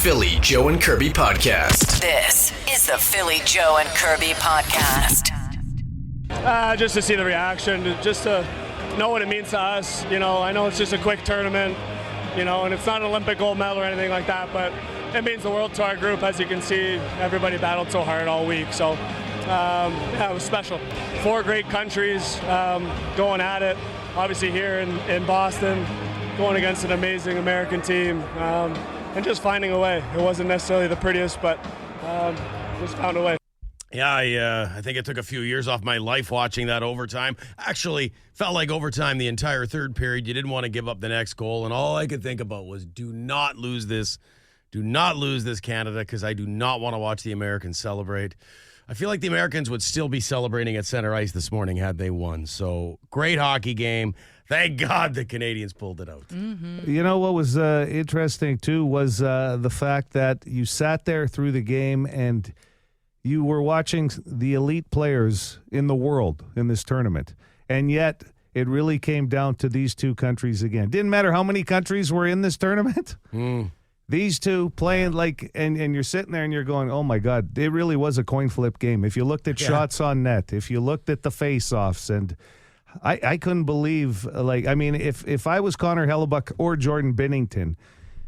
Philly Joe and Kirby Podcast. This is the Philly Joe and Kirby Podcast. Just to see the reaction, just to know what it means to us. You know, I know it's just a quick tournament, you know, and it's not an Olympic gold medal or anything like that, but it means the world to our group. As you can see, everybody battled so hard all week. So, it was special. 4 great countries going at it. Obviously here in Boston, going against an amazing American team, and just finding a way. It wasn't necessarily the prettiest, but just found a way. Yeah, I think it took a few years off my life watching that overtime. Actually, felt like overtime the entire third period. You didn't want to give up the next goal, and all I could think about was do not lose this. Do not lose this, Canada, because I do not want to watch the Americans celebrate. I feel like the Americans would still be celebrating at center ice this morning had they won. So, great hockey game. Thank God the Canadians pulled it out. Mm-hmm. You know what was interesting, too, was the fact that you sat there through the game and you were watching the elite players in the world in this tournament. And yet, it really came down to these two countries again. Didn't matter how many countries were in this tournament. These two playing like, and you're sitting there and you're going, oh my God, it really was a coin flip game. If you looked at shots on net, if you looked at the face-offs, and I couldn't believe, if I was Connor Hellebuck or Jordan Binnington,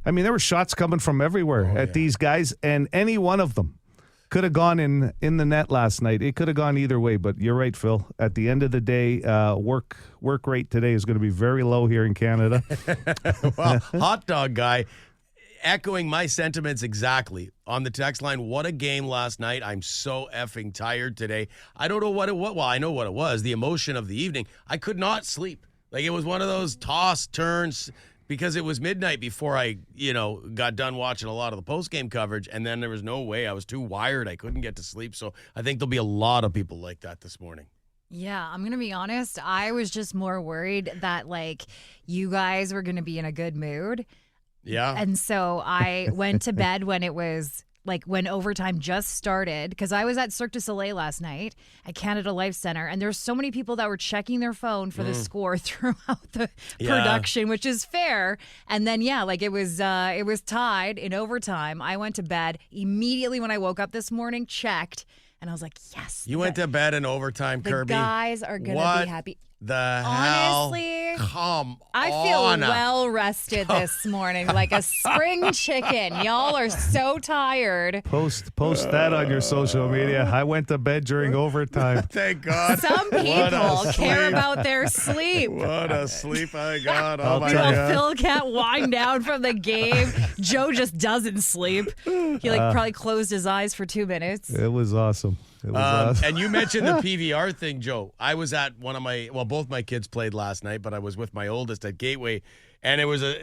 there were shots coming from everywhere at these guys, and any one of them could have gone in the net last night. It could have gone either way, but you're right, Phil. At the end of the day, work rate today is going to be very low here in Canada. Well, hot dog guy, echoing my sentiments exactly on the text line. What a game last night. I'm so effing tired today. I don't know what it was. Well, I know what it was. The emotion of the evening. I could not sleep. Like, it was one of those toss turns because it was midnight before I, got done watching a lot of the post-game coverage, and then there was no way. I was too wired. I couldn't get to sleep. So I think there'll be a lot of people like that this morning. Yeah, I'm going to be honest. I was just more worried that, you guys were going to be in a good mood. Yeah. And so I went to bed when it was when overtime just started, because I was at Cirque du Soleil last night at Canada Life Center, and there's so many people that were checking their phone for the score throughout the production, which is fair. And then it was tied in overtime. I went to bed immediately when I woke up this morning, checked, and I was like, yes. You went to bed in overtime, Kirby. The guys are going to be happy. The Honestly, come I feel well rested this morning, like a spring chicken. Y'all are so tired. Post that on your social media. I went to bed during overtime. Thank God. Some people care about their sleep. What a sleep I got. Oh my God. God. Phil can't wind down from the game. Joe just doesn't sleep. He probably closed his eyes for 2 minutes. It was awesome. And you mentioned the PVR thing, Joe. I was at both my kids played last night, but I was with my oldest at Gateway, and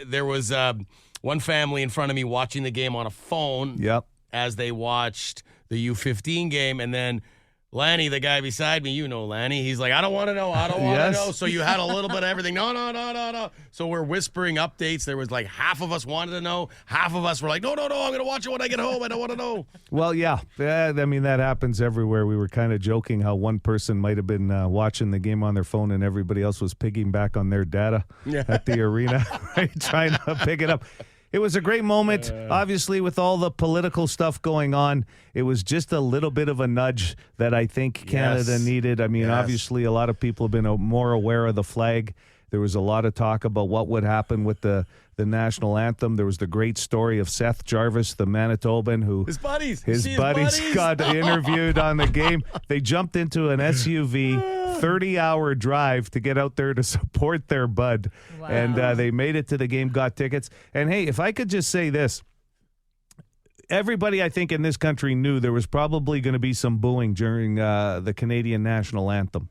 there was one family in front of me watching the game on a phone. Yep. As they watched the U15 game, and then Lanny, the guy beside me, Lanny, he's like, I don't want to know. Yes. So you had a little bit of everything. No. So we're whispering updates. There was half of us wanted to know. Half of us were like, no, I'm going to watch it when I get home. I don't want to know. Well, yeah. That happens everywhere. We were kind of joking how one person might have been watching the game on their phone and everybody else was piggybacking on their data at the arena, right? Trying to pick it up. It was a great moment. Obviously, with all the political stuff going on, it was just a little bit of a nudge that I think Canada needed. Obviously, a lot of people have been more aware of the flag. There was a lot of talk about what would happen with the national anthem. There was the great story of Seth Jarvis, the Manitoban, who his buddies got interviewed on the game. They jumped into an SUV, 30-hour drive to get out there to support their bud. Wow. And they made it to the game, got tickets. And hey, if I could just say this, everybody I think in this country knew there was probably going to be some booing during the Canadian national anthem.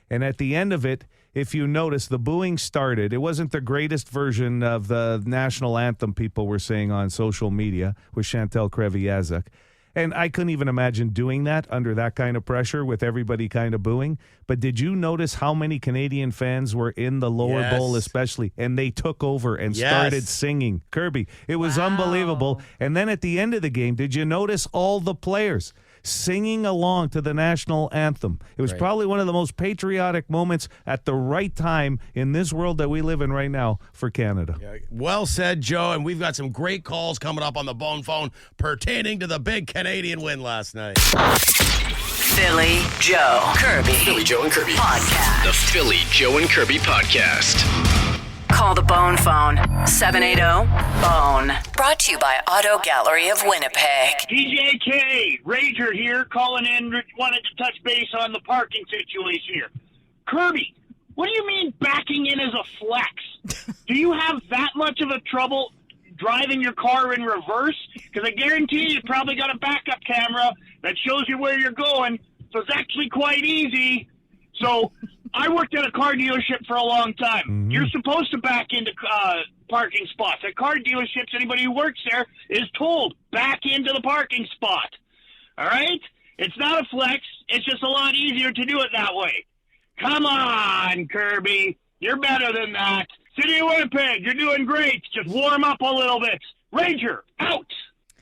And at the end of it, if you notice, the booing started. It wasn't the greatest version of the national anthem people were saying on social media with Chantal Kreviazuk. And I couldn't even imagine doing that under that kind of pressure with everybody kind of booing. But did you notice how many Canadian fans were in the lower bowl especially? And they took over and started singing. Kirby, it was unbelievable. And then at the end of the game, did you notice all the players? singing along to the national anthem. It was probably one of the most patriotic moments at the right time in this world that we live in right now for Canada. Yeah, well said, Joe. And we've got some great calls coming up on the Bone Phone pertaining to the big Canadian win last night. Philly Joe Kirby. Philly Joe and Kirby Podcast. The Philly Joe and Kirby Podcast. Call the Bone Phone, 780-BONE. Brought to you by Auto Gallery of Winnipeg. DJK, Rager here, calling in, wanted to touch base on the parking situation here. Kirby, what do you mean backing in as a flex? Do you have that much of a trouble driving your car in reverse? Because I guarantee you probably got a backup camera that shows you where you're going, so it's actually quite easy. So I worked at a car dealership for a long time. Mm-hmm. You're supposed to back into parking spots. At car dealerships, anybody who works there is told, back into the parking spot. All right? It's not a flex. It's just a lot easier to do it that way. Come on, Kirby. You're better than that. City of Winnipeg, you're doing great. Just warm up a little bit. Ranger, out.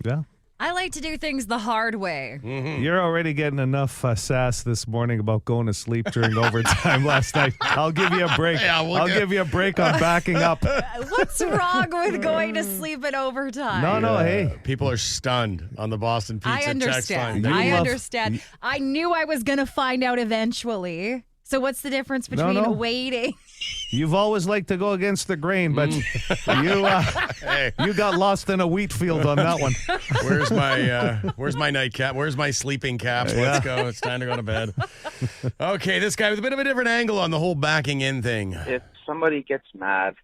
Yeah. I like to do things the hard way. Mm-hmm. You're already getting enough sass this morning about going to sleep during overtime last night. I'll give you a break. Yeah, I'll give you a break on backing up. What's wrong with going to sleep at overtime? No, hey. People are stunned on the Boston Pizza I text line. understand. I understand. I knew I was going to find out eventually. So what's the difference between waiting? You've always liked to go against the grain, but you got lost in a wheat field on that one. Where's my nightcap? Where's my sleeping caps? Let's go. It's time to go to bed. Okay, this guy with a bit of a different angle on the whole backing in thing. If somebody gets mad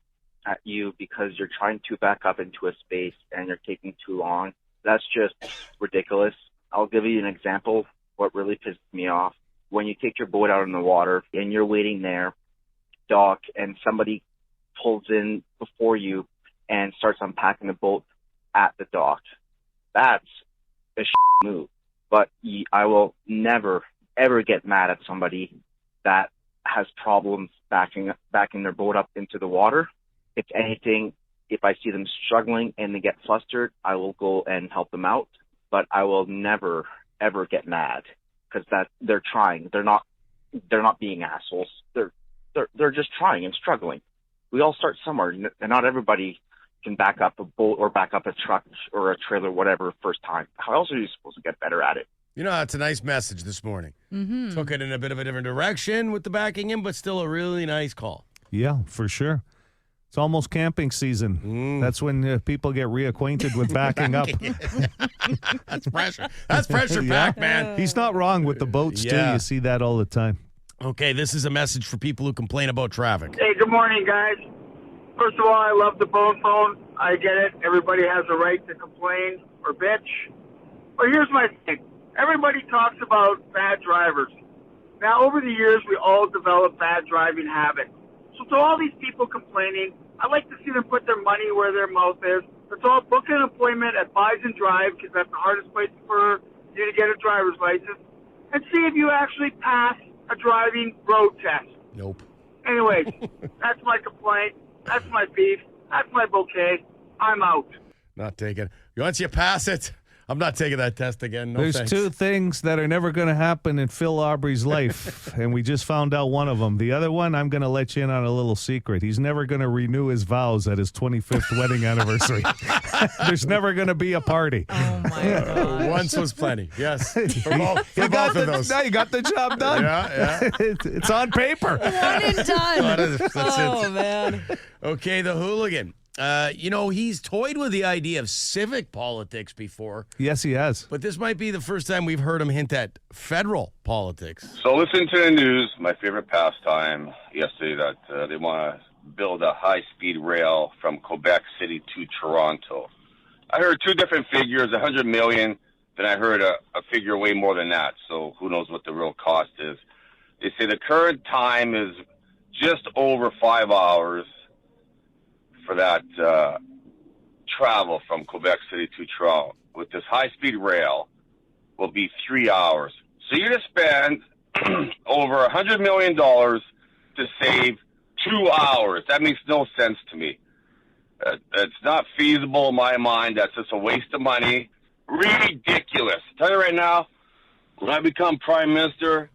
at you because you're trying to back up into a space and you're taking too long, that's just ridiculous. I'll give you an example. What really pisses me off. When you take your boat out in the water and you're waiting there, dock, and somebody pulls in before you and starts unpacking the boat at the dock. That's a move. But I will never, ever get mad at somebody that has problems backing their boat up into the water. If anything, if I see them struggling and they get flustered, I will go and help them out. But I will never, ever get mad. Because that they're trying, they're not being assholes. They're just trying and struggling. We all start somewhere, and not everybody can back up a boat or back up a truck or a trailer, whatever, first time. How else are you supposed to get better at it? You know, that's a nice message this morning. Mm-hmm. Took it in a bit of a different direction with the backing in, but still a really nice call. Yeah, for sure. It's almost camping season. That's when people get reacquainted with backing up. That's pressure. That's pressure packed, man. He's not wrong with the boats, too. You see that all the time. Okay, this is a message for people who complain about traffic. Hey, good morning, guys. First of all, I love the Bone Phone. I get it. Everybody has a right to complain or bitch. But here's my thing. Everybody talks about bad drivers. Now, over the years, we all develop bad driving habits. So to all these people complaining, I'd like to see them put their money where their mouth is. Let's all book an appointment at Bison Drive, because that's the hardest place for you to get a driver's license, and see if you actually pass a driving road test. Nope. Anyways, that's my complaint. That's my beef. That's my bouquet. I'm out. Not taking it. Once you pass it, I'm not taking that test again. No There's thanks. two things that are never going to happen in Phil Aubrey's life, and we just found out one of them. The other one, I'm going to let you in on a little secret. He's never going to renew his vows at his 25th wedding anniversary. There's never going to be a party. Oh, my God. Once was plenty. Yes. For both of those. Now you got the job done. Yeah. It's on paper. One and done. That's it. Man. Okay, the hooligan. He's toyed with the idea of civic politics before. Yes, he has. But this might be the first time we've heard him hint at federal politics. So listening to the news, my favorite pastime yesterday, that they want to build a high-speed rail from Quebec City to Toronto. I heard two different figures, $100 million. Then I heard a figure way more than that. So who knows what the real cost is. They say the current time is just over 5 hours for that travel from Quebec City to Toronto. With this high-speed rail, will be 3 hours. So you're going to spend over $100 million to save 2 hours. That makes no sense to me. It's not feasible in my mind. That's just a waste of money. Ridiculous. I'll tell you right now, When I become prime minister,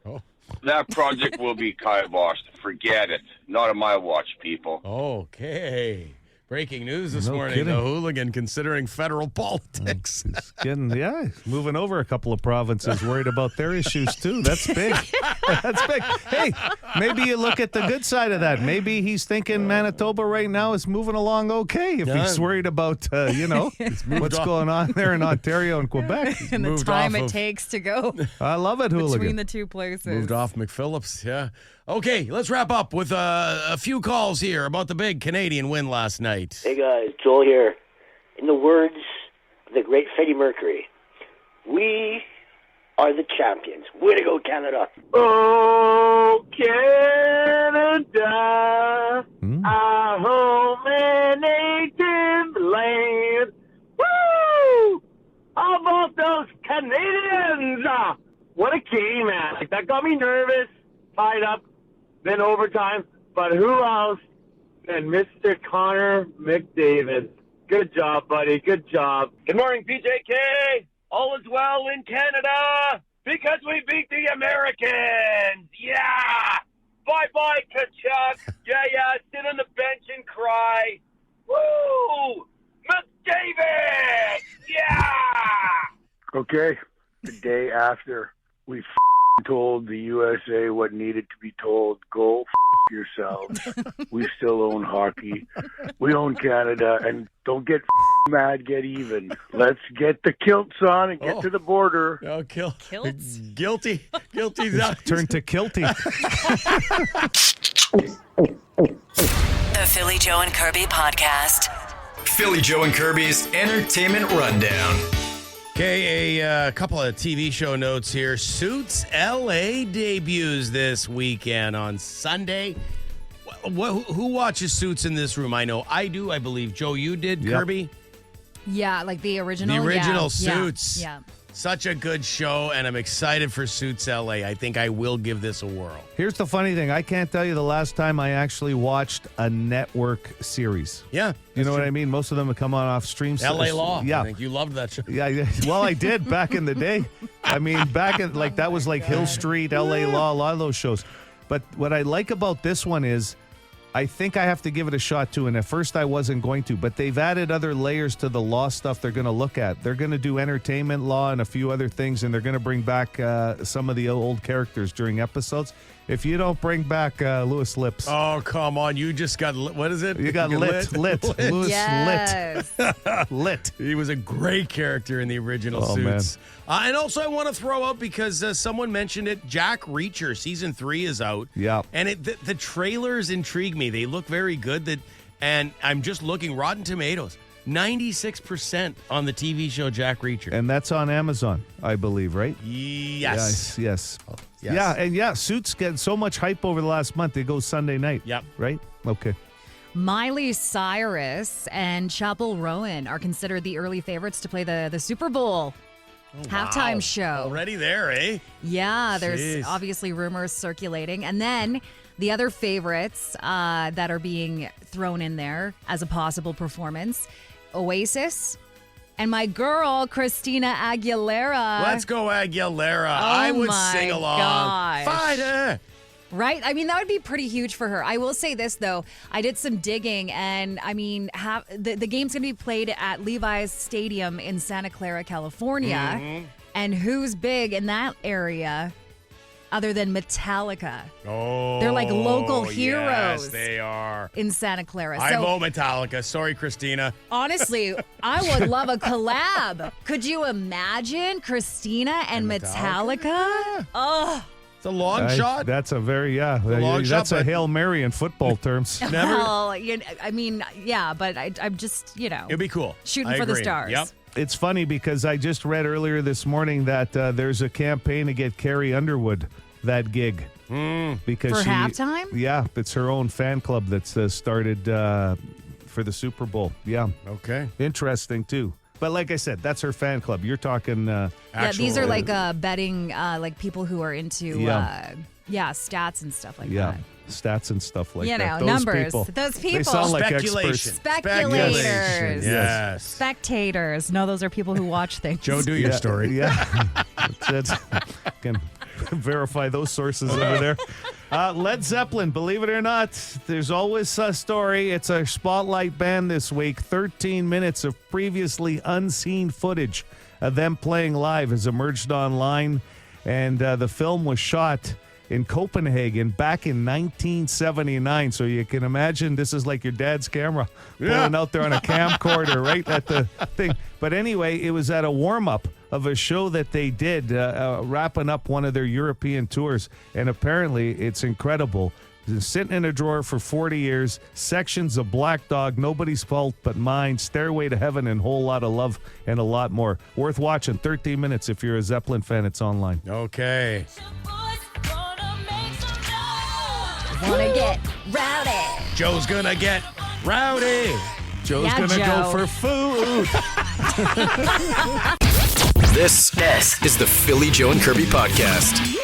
that project will be kiboshed. Forget it. Not on my watch, people. Okay. Breaking news this No morning. kidding. The hooligan considering federal politics. He's moving over a couple of provinces, worried about their issues too. That's big. That's big. Hey, maybe you look at the good side of that. Maybe he's thinking Manitoba right now is moving along okay if he's worried about, what's going on there in Ontario and Quebec. And the moved time off it of- takes to go I love it, between hooligan. the two places. Moved off McPhillips, yeah. Okay, let's wrap up with a few calls here about the big Canadian win last night. Hey guys, Joel here. In the words of the great Freddie Mercury, we are the champions. Way to go, Canada. Oh, Canada, our home and native land. Woo! How about those Canadians? What a game, man. Like, that got me nervous, tied up, then overtime. But who else than Mr. Connor McDavid? Good job, buddy. Good job. Good morning, PJK. All is well in Canada because we beat the Americans. Yeah. Bye-bye, Kachuk. Yeah. Sit on the bench and cry. Woo! McDavid! Yeah! Okay, the day after we told the USA what needed to be told, go yourselves. We still own hockey. We own Canada, and don't get mad, get even. Let's get the kilts on and get to the border. Oh, Kilts? Guilty. Turn to kilty. The Philly Joe and Kirby Podcast. Philly Joe and Kirby's Entertainment Rundown. Okay, a couple of TV show notes here. Suits LA debuts this weekend on Sunday. Who watches Suits in this room? I know I do. I believe, Joe, you did, Yep. Kirby? Yeah, like the original. The original yeah, Suits. Yeah. Such a good show, and I'm excited for Suits LA. I think I will give this a whirl. Here's the funny thing. I can't tell you the last time I actually watched a network series. Yeah. You know what I mean? Most of them have come on off streams. LA Law. Yeah. I think you loved that show. Yeah. Well, I did back in the day. I mean, back in that was like Hill Street, LA Law, a lot of those shows. But what I like about this one is I think I have to give it a shot too. And at first I wasn't going to, but they've added other layers to the law stuff they're going to look at. They're going to do entertainment law and a few other things, and they're going to bring back some of the old characters during episodes. If you don't bring back Louis Lips. Oh, come on. You just got, what is it? You got lit. Louis Yes. Lit. He was a great character in the original Suits. And also, I want to throw out, because someone mentioned it, Jack Reacher, season 3 is out. Yeah. And the trailers intrigue me. They look very good. And I'm just looking, Rotten Tomatoes, 96% on the TV show Jack Reacher. And that's on Amazon, I believe, right? Yes. Yes. Yes. Yeah, and Suits get so much hype over the last month. It goes Sunday night. Yep. Right? Okay. Miley Cyrus and Chappell Rowan are considered the early favorites to play the Super Bowl halftime Wow. show. Already there, eh? Yeah, there's Jeez. obviously rumors circulating. And then the other favorites that are being thrown in there as a possible performance, Oasis and my girl, Christina Aguilera. Let's go, Aguilera. I would my sing along. gosh. Fighter. Right? I mean, that would be pretty huge for her. I will say this, though. I did some digging, and I mean, the game's going to be played at Levi's Stadium in Santa Clara, California. Mm-hmm. And who's big in that area other than Metallica? Oh, They're like local Yes, heroes they are. in Santa Clara. I So vote Metallica. Sorry, Christina. honestly, I would love a collab. Could you imagine Christina and Metallica? Oh, It's a long shot. That's a very, long shot, that's a but- Hail Mary in football terms. well, I mean, yeah, but I'm just, It'd be cool. shooting I for the agree. stars. Yep. It's funny because I just read earlier this morning that there's a campaign to get Carrie Underwood that gig. Because For she, halftime? Yeah, it's her own fan club that's started for the Super Bowl. Yeah. Okay. Interesting, too. But like I said, that's her fan club. You're talking Yeah, these are actual- like betting, like people who are into, Yeah. stats and stuff like Yeah. that. stats and stuff like You that. know, numbers. Those They people. sound like Speculation. experts. Speculators. Yes. Spectators. No, those are people who watch things. Joe, do your story. Yeah. That's it. Can verify those sources over there. Led Zeppelin, believe it or not, there's always a story. It's a spotlight band this week. 13 minutes of previously unseen footage of them playing live has emerged online. And the film was shot in Copenhagen back in 1979. So you can imagine this is like your dad's camera pulling out there on a camcorder right at the thing. But anyway, it was at a warm-up of a show that they did, wrapping up one of their European tours. And apparently it's incredible. It's been sitting in a drawer for 40 years. Sections of Black Dog, Nobody's Fault But Mine, Stairway to Heaven, and Whole Lot of Love, and a lot more. Worth watching. 13 minutes if you're a Zeppelin fan. It's online. Okay. Wanna get rowdy. Joe's gonna get rowdy. Joe's Yeah, going to go Joe. for food. This is the Philly Joe and Kirby podcast.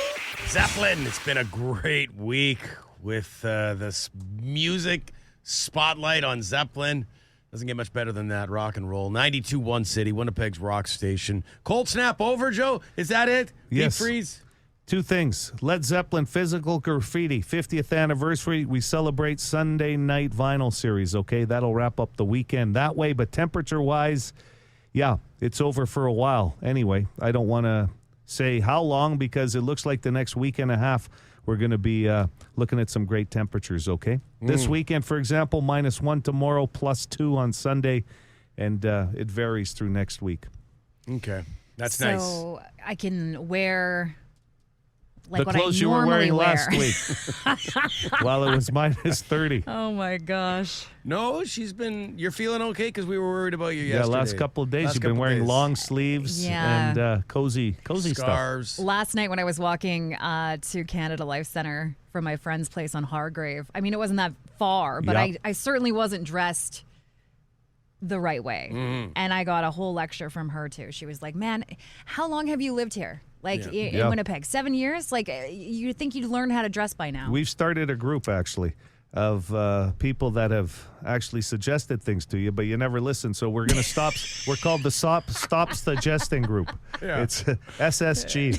Zeppelin, it's been a great week with this music spotlight on Zeppelin. Doesn't get much better than that. Rock and roll. 92.1 City, Winnipeg's rock station. Cold snap over, Joe? Is that it? Yes. Deep freeze? Two things. Led Zeppelin Physical Graffiti, 50th anniversary. We celebrate Sunday night vinyl series, okay? That'll wrap up the weekend that way. But temperature-wise, yeah, it's over for a while. Anyway, I don't want to say how long because it looks like the next week and a half we're going to be looking at some great temperatures, okay? This weekend, for example, -1 tomorrow, +2 on Sunday, and it varies through next week. Okay. That's nice. So I can wear like the what clothes I you were normally wearing wear. last week while it was -30. Oh my gosh. No, you're feeling okay because we were worried about you Yeah, yesterday. last couple of days Last you've been couple wearing days. long sleeves Yeah. and cozy stuff. Scarves. Last night when I was walking to Canada Life Center from my friend's place on Hargrave, I mean, it wasn't that far, but Yep. I certainly wasn't dressed the right way. Mm-hmm. And I got a whole lecture from her, too. She was like, man, how long have you lived here? Like in Yeah. Winnipeg? 7 years? Like, you think you'd learn how to dress by now. We've started a group, actually, of people that have actually suggested things to you, but you never listen. So we're going to stop. We're called the Stop Suggesting Group. Yeah. It's SSG.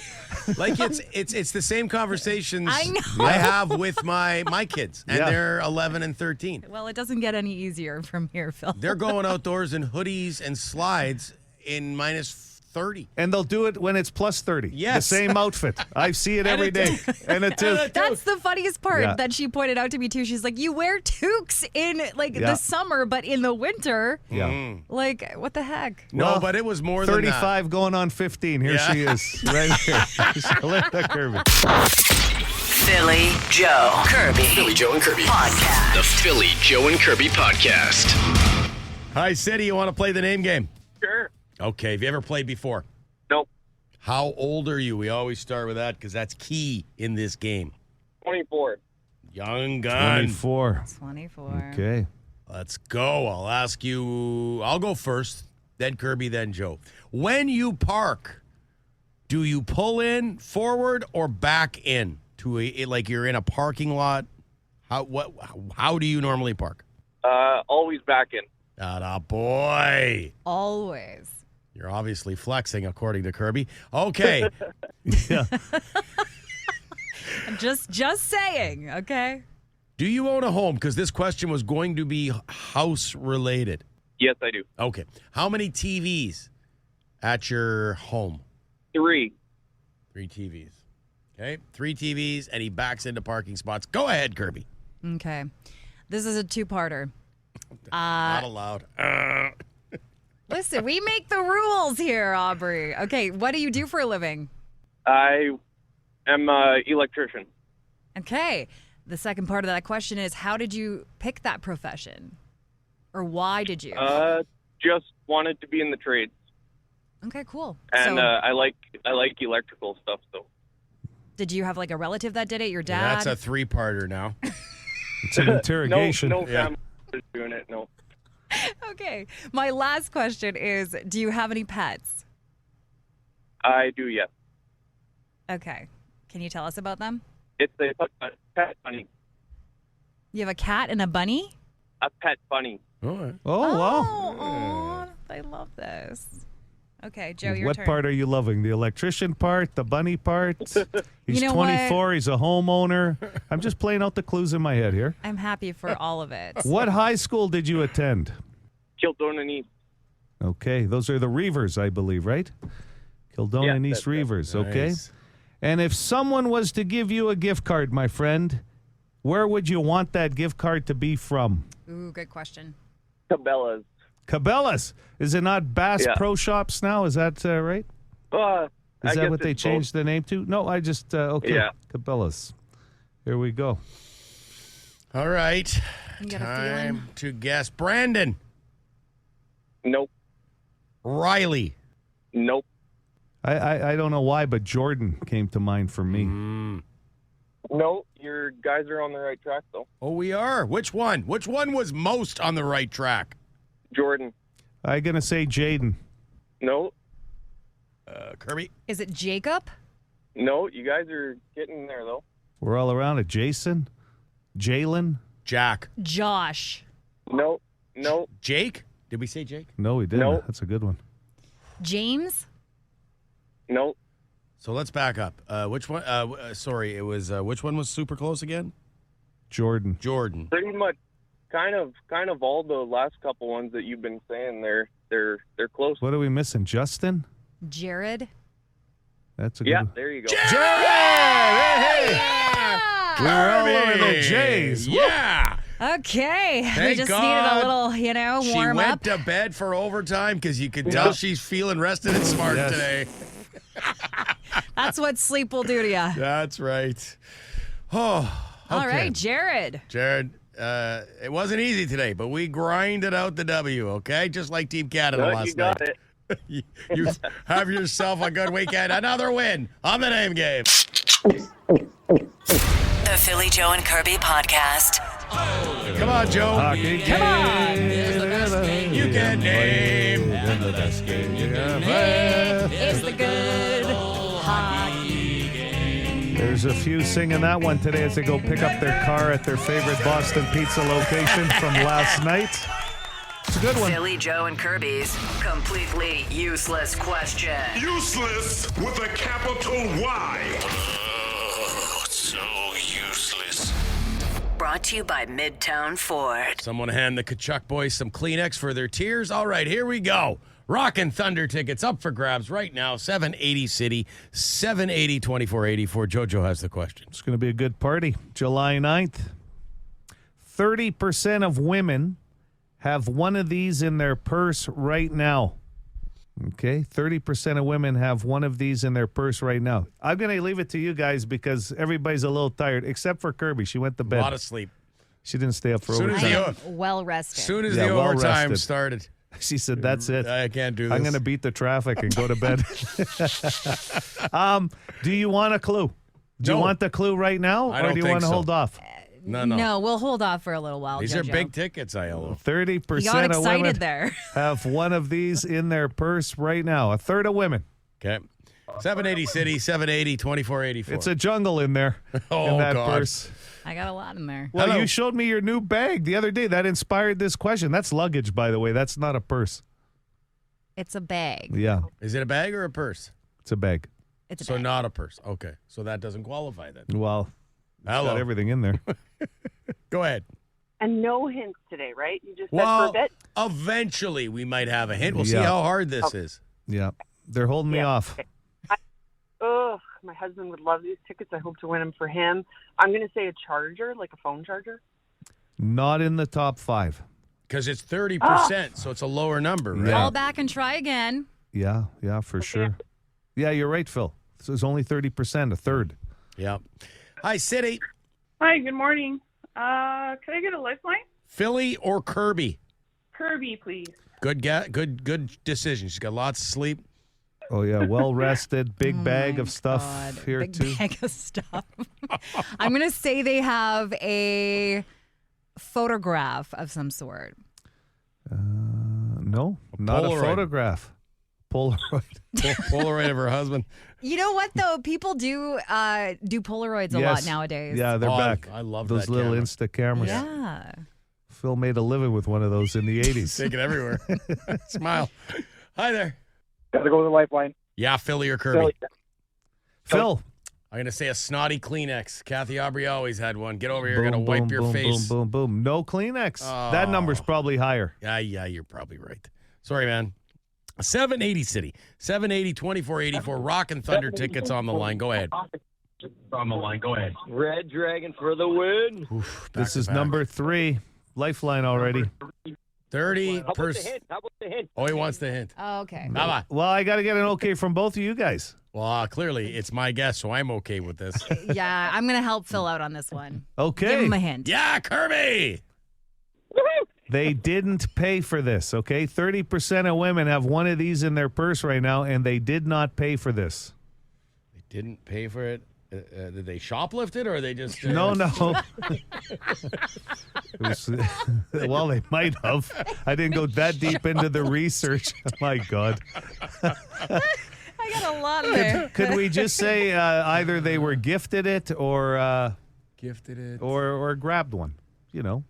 Like it's the same conversations I know. I have with my kids, and Yeah. they're 11 and 13. Well, it doesn't get any easier from here, Phil. They're going outdoors in hoodies and slides in -30. And they'll do it when it's +30. Yes. The same outfit. I see it every day. And it too. That's the funniest part Yeah. that she pointed out to me too. She's like, you wear toques in like Yeah. the summer, but in the winter, Yeah. like what the heck? No, Well, but it was more than 35 going on 15. Here Yeah. she is, right here. So let that Kirby. Philly Joe Kirby. Philly Joe and Kirby. Podcast. The Philly Joe and Kirby podcast. that. Hi, City. You want to play the name game? Sure. Okay. Have you ever played before? Nope. How old are you? We always start with that because that's key in this game. 24. Young gun. 24. 24. Okay. Let's go. I'll ask you. I'll go first, then Kirby, then Joe. When you park, do you pull in forward or back in to like you're in a parking lot? How do you normally park? Always back in. Atta boy. Always. You're obviously flexing, according to Kirby. Okay. Yeah. Just saying, okay? Do you own a home? Because this question was going to be house related. Yes, I do. Okay. How many TVs at your home? 3. 3 TVs. Okay. 3 TVs, and he backs into parking spots. Go ahead, Kirby. Okay. This is a two-parter. Not allowed. Listen, we make the rules here, Aubrey. Okay, what do you do for a living? I am an electrician. Okay. The second part of that question is, how did you pick that profession? Or why did you? Just wanted to be in the trades. Okay, cool. And So, I like electrical stuff, so. did you have like a relative that did it? Your Yeah, dad? that's a 3-parter now. It's an interrogation. No Yeah. family is doing it, no. Okay. My last question is, do you have any pets? I do, yes. Okay. Can you tell us about them? It's a pet bunny. You have a cat and a bunny? A pet bunny. All right. Oh, wow. Oh, I love this. Okay, Joe, your What turn. part are you loving? The electrician part? The bunny part? He's You know 24. He's a homeowner. I'm just playing out the clues in my head here. I'm happy for all of it. What high school did you attend? Kildonan East. Okay, those are the Reavers, I believe, right? Kildonan Yeah, and East that's it. Reavers, okay? Nice. And if someone was to give you a gift card, my friend, where would you want that gift card to be from? Ooh, good question. Cabela's. Cabela's. Is it not Bass Yeah. Pro Shops now? Is that right? I Is that guess what they it's changed the name to? No, I just, okay. Yeah. Cabela's. Here we go. All right. You got a Time feeling? to guess. Brandon. both. Nope. Riley. Nope. I don't know why, but Jordan came to mind for me. No, your guys are on the right track, though. Oh, we are. Which one? Which one was most on the right track? Jordan. I'm going to say Jaden. No. Kirby. Is it Jacob? No, you guys are getting there, though. We're all around it. Jason? Jalen? Jack. Josh. No. No. Jake? Did we say Jake? No, we didn't. No. That's a good one. James? No. So let's back up. Which one? Sorry, it was which one was super close again? Jordan. Jordan. Pretty much kind of all the last couple ones that you've been saying they're close. What are we missing? Justin? Jared? That's a good Yeah, one. there you go. Jared! Hey! We were all over the Kirby! Jays. Yeah. Okay. we Thank just God needed a little, She warm went up. to bed for overtime because you could tell she's feeling rested and smart Yes. today. That's what sleep will do to you. That's right. Oh, All okay. right, Jared. Jared, it wasn't easy today, but we grinded out the W, okay? Just like Team Canada No, last you got night. it. You have yourself a good weekend. Another win on the name game. The Philly Joe and Kirby podcast. Come on, Joe. Come on. You can name the best game you It's the good hockey. There's a few singing that one today as they go pick up their car at their favorite Boston Pizza location from last night. It's a good one. Philly Joe and Kirby's completely useless question. Useless with a capital Y. So useless. Brought to you by Midtown Ford. Someone hand the Kachuk boys some Kleenex for their tears. All right, here we go. Rockin' Thunder tickets up for grabs right now. 780 City, 780 2484. JoJo has the question. It's going to be a good party. July 9th. 30% of women have one of these in their purse right now. Okay, 30% of women have one of these in their purse right now. I'm going to leave it to you guys because everybody's a little tired, except for Kirby. She went to A bed. lot of sleep. She didn't stay up for Soon as overtime. the- Well rested. Soon as Yeah, the well overtime rested. started. She said, that's it. I can't do this. I'm going to beat the traffic and go to bed. Do you want a clue? Do you No. want the clue right now? I or don't do you think want to so. hold off? No. No, we'll hold off for a little while. These JoJo. are big tickets, Aiello. 30% You got of women excited there. have one of these in their purse right now. A third of women. Okay. 780 City, 780 2484. It's a jungle in there Oh, in that God. purse. I got a lot in there. Well, Hello. you showed me your new bag the other day. That inspired this question. That's luggage, by the way. That's not a purse. It's a bag. Yeah, Is it a bag or a purse? it's a bag. It's a So bag. not a purse. Okay. So that doesn't qualify then. Well, it's Hello. got everything in there. Go ahead. And no hints today, right? You just said Well, for a bit. eventually we might have a hint. We'll see Yeah. how hard this is. Yeah, they're holding me off. Ugh, my husband would love these tickets. I hope to win them for him. I'm going to say a charger, like a phone charger. Not in the top 5. Because it's 30%, so it's a lower number, right? Call back and try again. Yeah, for sure. Yeah, you're right, Phil. This is only 30%, a third. Yeah. Hi, City. Hi, good morning. Could I get a lifeline? Philly or Kirby? Kirby, please. Good decision. She's got lots of sleep. Oh, yeah, well rested, big bag of stuff God, here, big too. bag of stuff. I'm going to say they have a photograph of some sort. No, not Polaroid. a photograph. Polaroid of her husband. You know what though? People do Polaroids a lot nowadays. Yeah, they're back. I love those that little camera. Insta cameras. Yeah. Phil made a living with one of those in the 80s. Take it everywhere. Smile. Hi there. Gotta go with the lifeline. Yeah, Philly or Kirby. Phil. I'm going to say a snotty Kleenex. Kathy Aubrey always had one. Get over here. Boom, Got to wipe boom, your boom, face. Boom, boom, boom. No Kleenex. That number's probably higher. Yeah, you're probably right. Sorry, man. 780 City. 780 2484. Rock and Thunder tickets on the line. Go ahead. Red Dragon for the win. This is number 3. Lifeline already. 30%. How about the hint? Oh, he wants the hint. Oh, okay. Bye-bye. Well, I got to get an okay from both of you guys. Well, clearly, it's my guess, so I'm okay with this. Yeah, I'm going to help Phil out on this one. Okay. Give him a hint. Yeah, Kirby. They didn't pay for this, okay? 30% of women have one of these in their purse right now, and they did not pay for this. They didn't pay for it. Did they shoplift it, or they just... No. It was, well, they might have. I didn't go that deep into the research. My God. I got a lot there. Could we just say either they were gifted it or... Gifted it. Or grabbed one, you know.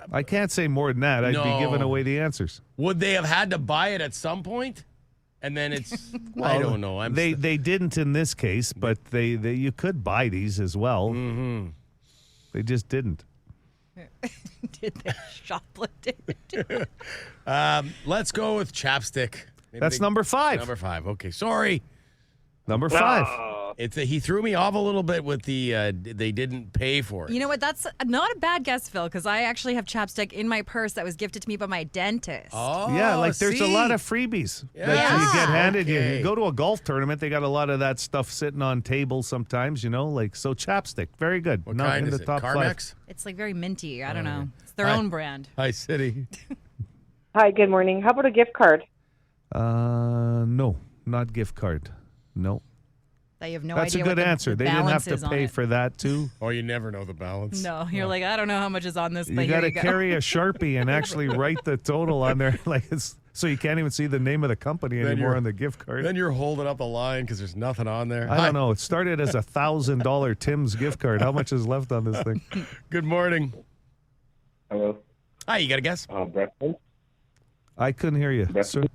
I can't say more than that. I'd be giving away the answers. Would they have had to buy it at some point? And then it's... I don't know. They didn't in this case, but they you could buy these as well. Mm-hmm. They just didn't. Did they shoplift it? Let's go with chapstick. That's number 5. Number 5. Okay, sorry. Number 5. He threw me off a little bit with the they didn't pay for it. You know what? That's not a bad guess, Phil, because I actually have chapstick in my purse that was gifted to me by my dentist. Oh, yeah, like there's a lot of freebies that you get handed. Okay. You go to a golf tournament, they got a lot of that stuff sitting on tables sometimes, you know, like so chapstick. Very good. What Not kind in is the it? top Carmex? 5. It's like very minty. I don't know. It's their own brand. Hi, City. Hi, good morning. How about a gift card? No, not gift card. No. That you have no That's idea a good what the answer. They didn't have balance to is on pay it. for that too. Oh, you never know the balance. No, you're like, I don't know how much is on this, but You got to here you go. carry a Sharpie and actually write the total on there, like so you can't even see the name of the company Then anymore you're- on the gift card. Then you're holding up a line because there's nothing on there. I don't know. It started as $1,000 Tim's gift card. How much is left on this thing? Good morning. Hello. Hi, you got a guess? Breath mint. I couldn't hear you. Breath mint.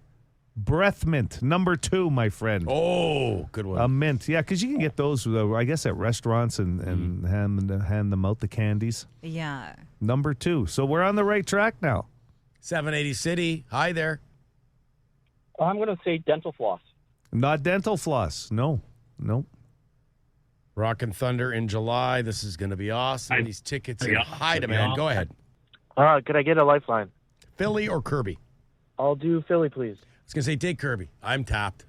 Breath mint, number 2, my friend. Oh, good one. A mint, yeah, because you can get those, I guess, at restaurants and hand them out, the candies. Yeah. Number 2. So we're on the right track now. 780 City. Hi there. I'm going to say dental floss. Not dental floss. No. Rock and Thunder in July. This is going to be awesome. These tickets in high demand. Go ahead. Could I get a lifeline? Philly or Kirby? I'll do Philly, please. I was going to say take Kirby. I'm tapped.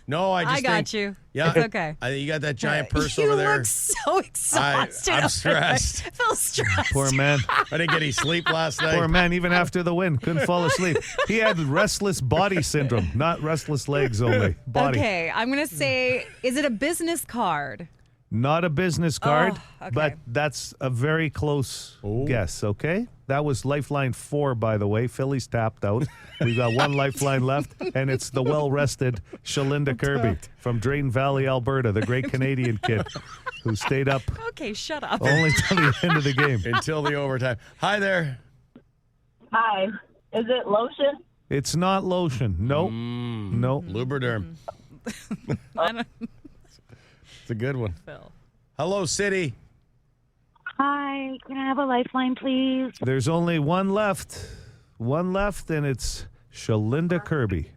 No, I just I got think, you. Yeah. It's okay. You got that giant purse You over there. look so exhausted. I'm over stressed. there. Phil's stressed. Poor man. I didn't get any sleep last night. Poor man, even after the win, couldn't fall asleep. He had restless body syndrome, not restless legs only. Body. Okay, I'm going to say, is it a business card? Not a business card, okay. but that's a very close guess, okay? That was Lifeline 4, by the way. Philly's tapped out. We've got one lifeline left, and it's the well-rested Shalinda Kirby from Drayton Valley, Alberta, the great Canadian kid who stayed up Okay, shut up. only till the end of the game. Until the overtime. Hi there. Hi. Is it lotion? It's not lotion. Nope. Nope. Lubriderm. I don't It's a good one. Phil. Hello, City. Hi. Can I have a lifeline, please? There's only one left. One left, and it's Shalinda Kirby.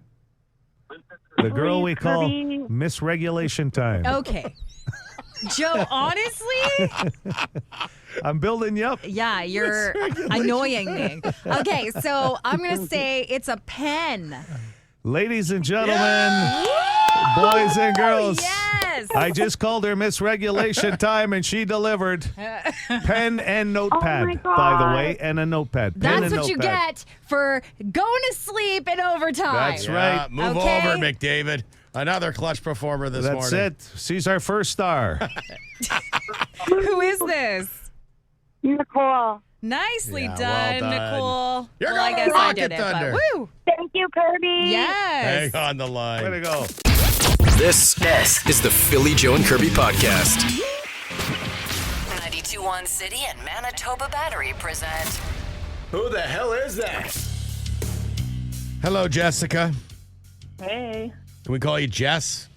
The girl we call Kirby. Miss Regulation Time. Okay. Joe, honestly, I'm building you up. yeah, you're annoying me. Okay, so I'm going to say it's a pen. Ladies and gentlemen, boys and girls, Yes. I just called her Miss Regulation Time, and she delivered. Pen and notepad, my by the God. way, and a notepad. Pen That's and what you notepad. get for going to sleep in overtime. That's right. Move Okay. over, McDavid. Another clutch performer this That's morning. it. She's our first star. Who is this? Nicole. Nicely Yeah, done, well done. Nicole. You're well, I going guess I Rocket did it, Thunder. but woo! Thank you, Kirby. Yes. Hang on the line. Way to go. This is the Philly Joe and Kirby podcast. 92.1 City and Manitoba Battery present. Who the hell is that? Hello, Jessica. Hey. Can we call you Jess?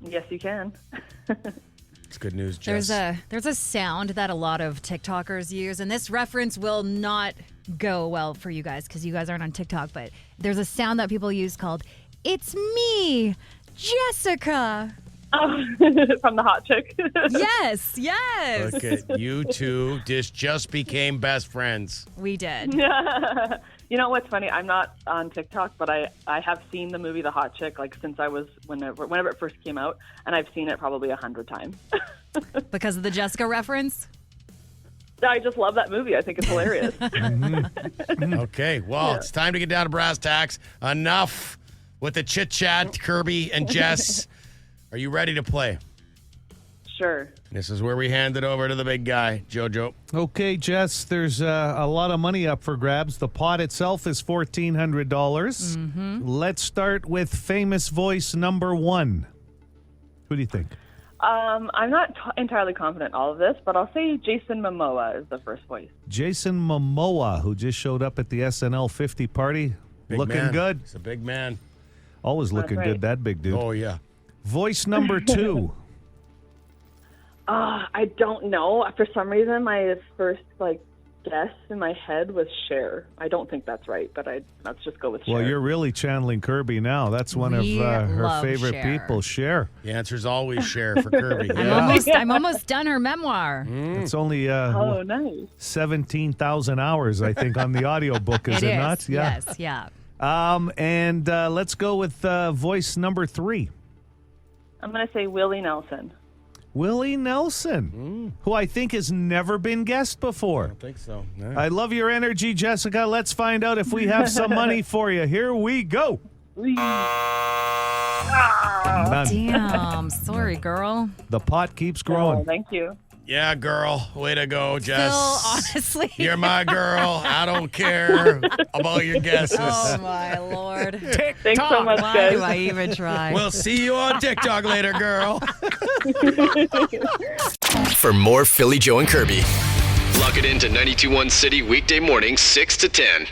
Yes, you can. It's good news, Jess. There's a sound that a lot of TikTokers use, and this reference will not go well for you guys because you guys aren't on TikTok, but there's a sound that people use called "It's me, Jessica." Oh, from the hot chick. Yes. Look at you two just became best friends. We did. You know what's funny? I'm not on TikTok, but I have seen the movie The Hot Chick like since I was whenever it first came out, and I've seen it probably 100 times. Because of the Jessica reference? I just love that movie. I think it's hilarious. Okay, well, It's time to get down to brass tacks. Enough with the chit chat, Kirby and Jess. Are you ready to play? Sure. This is where we hand it over to the big guy, JoJo. Okay, Jess, there's a lot of money up for grabs. The pot itself is $1,400. Mm-hmm. Let's start with famous voice number 1. Who do you think? I'm not entirely confident in all of this, but I'll say Jason Momoa is the first voice. Jason Momoa, who just showed up at the SNL 50 party. Big looking man. good. He's a big man. Always looking right. good, that big dude. Oh, yeah. Voice number 2. I don't know. For some reason, my first guess in my head was Cher. I don't think that's right, but let's just go with Cher. Well, you're really channeling Kirby now. That's one of her love favorite Cher. people, Cher. The answer's always Cher for Kirby. I'm almost done her memoir. It's only Oh, nice. 17,000 hours, I think, on the audiobook, is it not? Yeah. Yes, yeah. And let's go with voice number 3. I'm going to say Willie Nelson. Willie Nelson, who I think has never been guessed before. I don't think so. No. I love your energy, Jessica. Let's find out if we have some money for you. Here we go. None. Damn. Sorry, girl. The pot keeps growing. Oh, thank you. Yeah, girl. Way to go, Jess. Phil, honestly. You're my girl. I don't care about your guesses. Oh, my Lord. Thanks so much, Why guys. do I even try? We'll see you on TikTok later, girl. For more Philly Joe and Kirby, log it into 92.1 City weekday mornings 6 to 10.